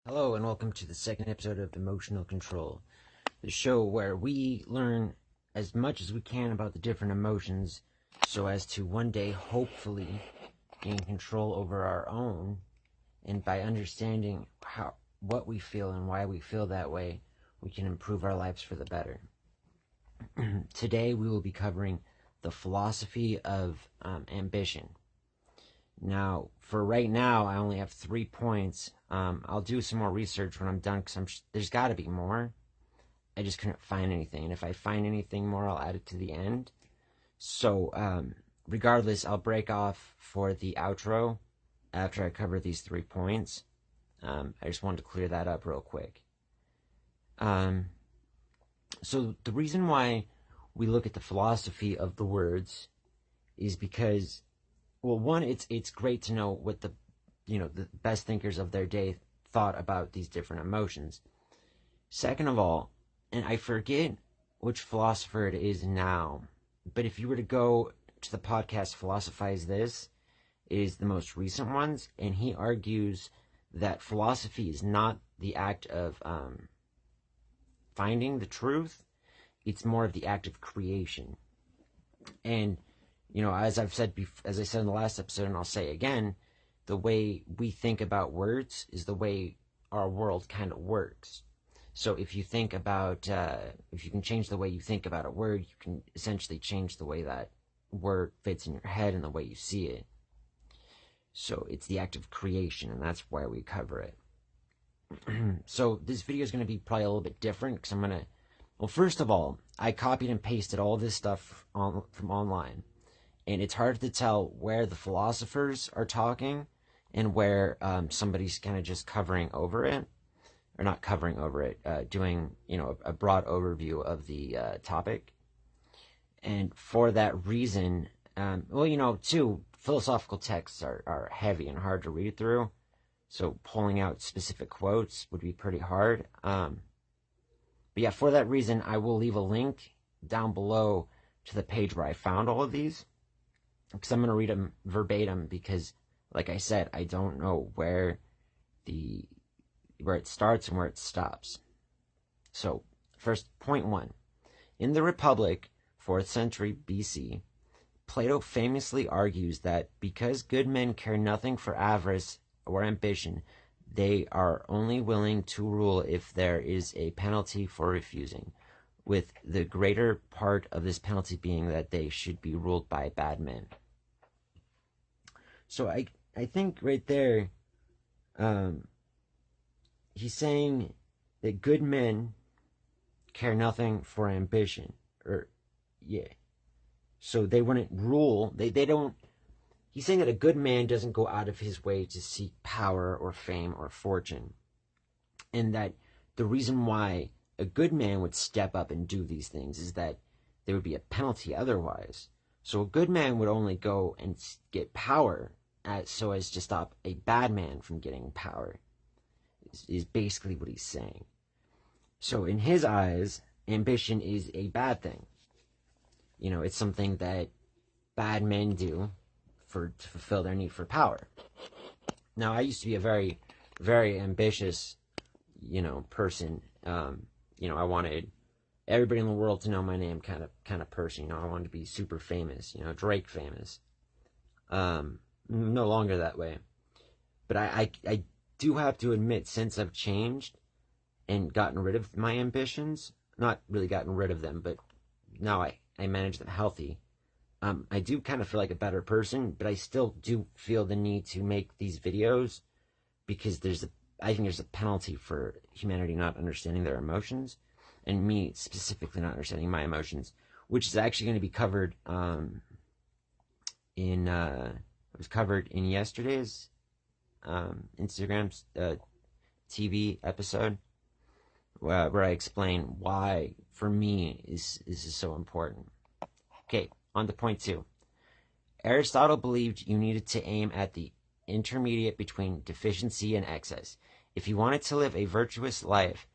Hello, and welcome to the second episode of Emotional Control, the show where we learn as much as we can about the different emotions so as to one day, hopefully, gain control over our own. And by understanding what we feel and why we feel that way, we can improve our lives for the better. Today, we will be covering the philosophy of ambition. Now, for right now, I only have 3 points. I'll do some more research when I'm done because there's got to be more. I just couldn't find anything. And if I find anything more, I'll add it to the end. So, regardless, I'll break off for the outro after I cover these 3 points. I just wanted to clear that up real quick. So the reason why we look at the philosophy of the words is because, well, one, it's great to know what the best thinkers of their day thought about these different emotions. Second of all, and I forget which philosopher it is now, but if you were to go to the podcast Philosophize This, it is the most recent ones, and he argues that philosophy is not the act of finding the truth, it's more of the act of creation. And as I said in the last episode, and I'll say again, the way we think about words is the way our world kind of works. So if you think about, if you can change the way you think about a word, you can essentially change the way that word fits in your head and the way you see it. So it's the act of creation, and that's why we cover it. So this video is going to be probably a little bit different because I'm going to, well, first of all, I copied and pasted all this stuff from online. And it's hard to tell where the philosophers are talking and where somebody's kind of just covering over it, or not covering over it, doing a broad overview of the topic. And for that reason, too, philosophical texts are heavy and hard to read through, so pulling out specific quotes would be pretty hard. But yeah, for that reason, I will leave a link down below to the page where I found all of these, because I'm going to read them verbatim because, like I said, I don't know where it starts and where it stops. So, first, point 1. In the Republic, 4th century BC, Plato famously argues that because good men care nothing for avarice or ambition, they are only willing to rule if there is a penalty for refusing, with the greater part of this penalty being that they should be ruled by bad men. So I think right there, he's saying that good men care nothing for ambition, so they wouldn't rule. They don't. He's saying that a good man doesn't go out of his way to seek power or fame or fortune, and that the reason why a good man would step up and do these things is that there would be a penalty otherwise. So a good man would only go and get power so as to stop a bad man from getting power, is basically what he's saying. So in his eyes, ambition is a bad thing. It's something that bad men do to fulfill their need for power. Now, I used to be a very, very ambitious, person. I wanted everybody in the world to know my name, kind of person. I wanted to be super famous, Drake famous. No longer that way. But I do have to admit, since I've changed and gotten rid of my ambitions, not really gotten rid of them, but now I manage them healthy, I do kind of feel like a better person, but I still do feel the need to make these videos because I think there's a penalty for humanity not understanding their emotions, and me specifically not understanding my emotions, which is actually going to be covered it was covered in yesterday's Instagram's TV episode, where I explain why, for me, this is so important. Okay, on to point 2. Aristotle believed you needed to aim at the intermediate between deficiency and excess. If you wanted to live a virtuous life,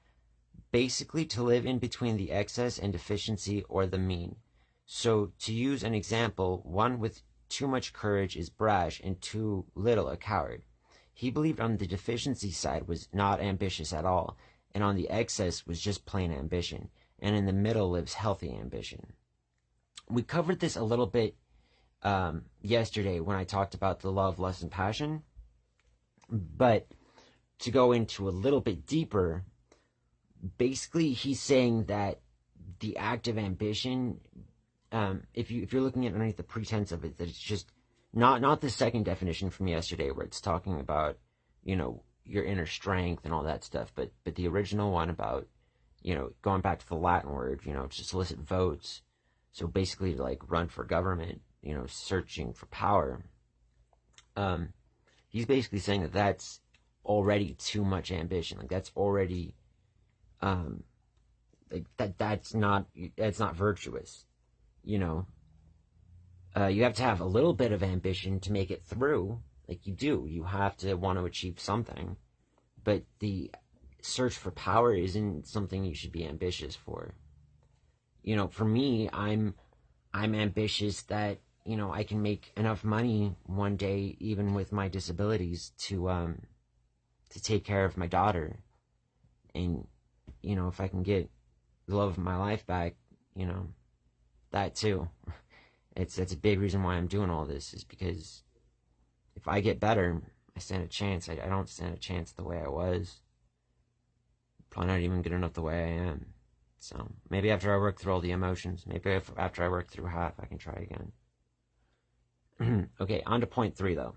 basically to live in between the excess and deficiency, or the mean. So, to use an example, one with too much courage is brash and too little a coward. He believed on the deficiency side was not ambitious at all, and on the excess was just plain ambition, and in the middle lives healthy ambition. We covered this a little bit yesterday when I talked about the love, lust, and passion, but to go into a little bit deeper, basically he's saying that the act of ambition, if you're looking at it underneath the pretense of it, that it's just not the second definition from yesterday where it's talking about, your inner strength and all that stuff, but the original one about, going back to the Latin word, to solicit votes. So basically to like run for government, searching for power. He's basically saying that that's already too much ambition. Like that's already, that's not virtuous. You have to have a little bit of ambition to make it through. Like you do. You have to want to achieve something. But the search for power isn't something you should be ambitious for. For me, I'm ambitious that, I can make enough money one day, even with my disabilities, to take care of my daughter. And, if I can get the love of my life back, that too. That's a big reason why I'm doing all this, is because if I get better, I stand a chance. I don't stand a chance the way I was. Probably not even good enough the way I am. So maybe after I work through all the emotions, maybe after I work through half, I can try again. Okay, on to point 3 though.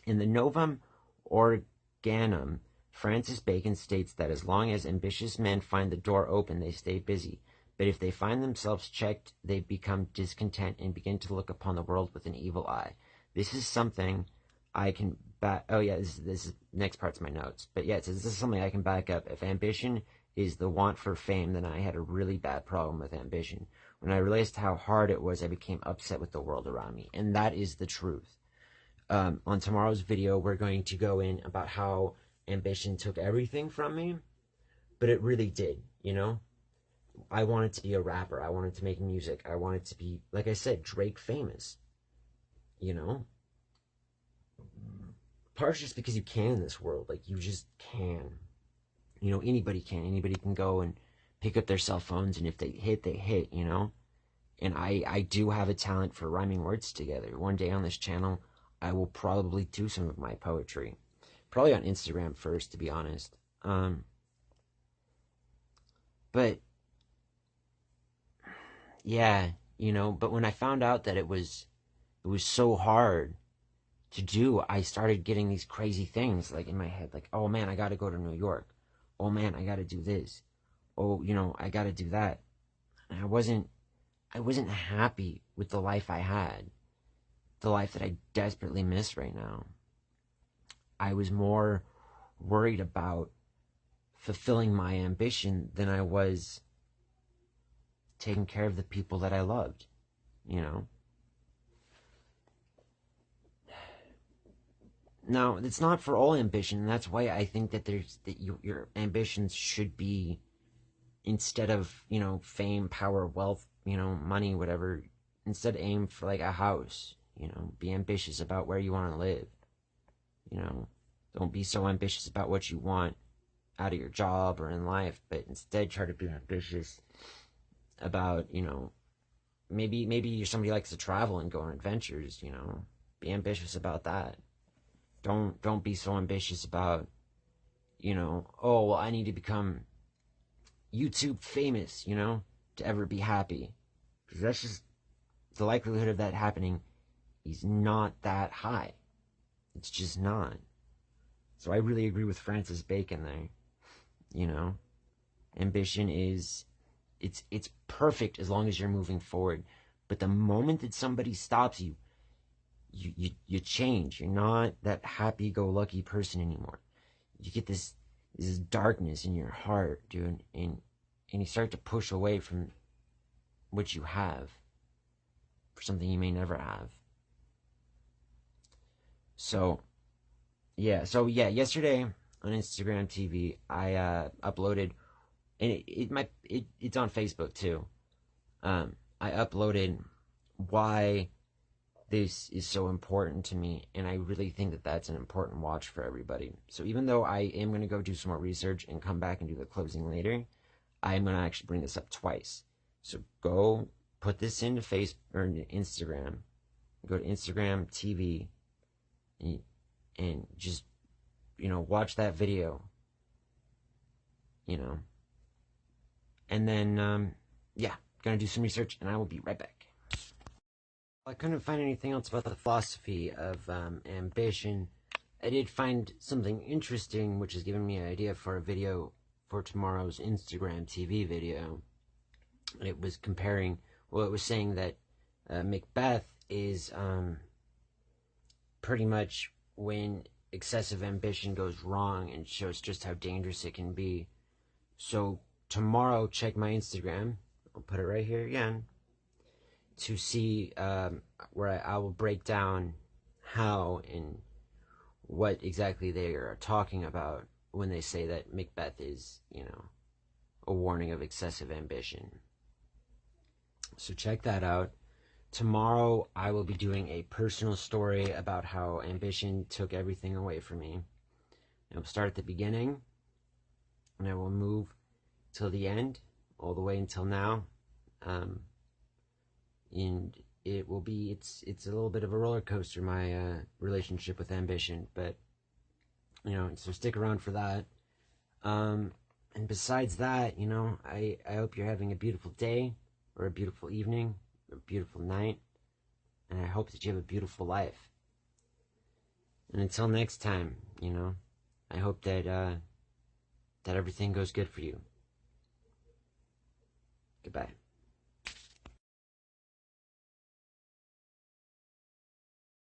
In the Novum Organum, Francis Bacon states that as long as ambitious men find the door open, they stay busy. But if they find themselves checked, they become discontent and begin to look upon the world with an evil eye. This is something I can back. Oh yeah, this is next part's my notes. But yeah, it says this is something I can back up. If ambition is the want for fame, then I had a really bad problem with ambition. When I realized how hard it was, I became upset with the world around me, and that is the truth. On tomorrow's video, we're going to go in about how ambition took everything from me, but it really did. I wanted to be a rapper. I wanted to make music. I wanted to be, like I said, Drake famous. Partially just because you can in this world. Like, you just can. Anybody can. Anybody can go and pick up their cell phones, and if they hit, they hit, And I do have a talent for rhyming words together. One day on this channel, I will probably do some of my poetry. Probably on Instagram first, to be honest. But yeah, but when I found out that it was so hard to do, I started getting these crazy things like in my head, like, oh man, I gotta go to New York. Oh man, I gotta do this. Oh, I gotta do that. And I wasn't happy with the life I had, the life that I desperately miss right now. I was more worried about fulfilling my ambition than I was taking care of the people that I loved, Now, it's not for all ambition, and that's why I think that your ambitions should be, instead of, fame, power, wealth, money, whatever, instead aim for like a house, be ambitious about where you want to live, don't be so ambitious about what you want out of your job or in life, but instead try to be ambitious about, maybe you're somebody who likes to travel and go on adventures, be ambitious about that. Don't be so ambitious about, oh, well, I need to become YouTube famous, to ever be happy. Because that's just, the likelihood of that happening is not that high. It's just not. So I really agree with Francis Bacon there. Ambition is, it's perfect as long as you're moving forward. But the moment that somebody stops you, you change. You're not that happy-go-lucky person anymore. You get this darkness in your heart, dude, and you start to push away from what you have for something you may never have. So yesterday on Instagram TV, I uploaded, and it's on Facebook too. I uploaded why this is so important to me, and I really think that that's an important watch for everybody. So even though I am going to go do some more research and come back and do the closing later, I'm going to actually bring this up twice. So go put this into Facebook or into Instagram. Go to Instagram TV and just, watch that video, and then, yeah, gonna do some research, and I will be right back. I couldn't find anything else about the philosophy of ambition. I did find something interesting, which has given me an idea for a video for tomorrow's Instagram TV video. It was comparing, it was saying that Macbeth is pretty much when excessive ambition goes wrong, and shows just how dangerous it can be. So tomorrow, check my Instagram. I'll put it right here again to see where I will break down how and what exactly they are talking about when they say that Macbeth is, a warning of excessive ambition. So check that out. Tomorrow, I will be doing a personal story about how ambition took everything away from me. I'll start at the beginning, and I will move till the end, all the way until now. And it will be, it's a little bit of a roller coaster, my relationship with ambition, but, so stick around for that. And besides that, I hope you're having a beautiful day, or a beautiful evening, or a beautiful night, and I hope that you have a beautiful life. And until next time, I hope that that everything goes good for you. Goodbye.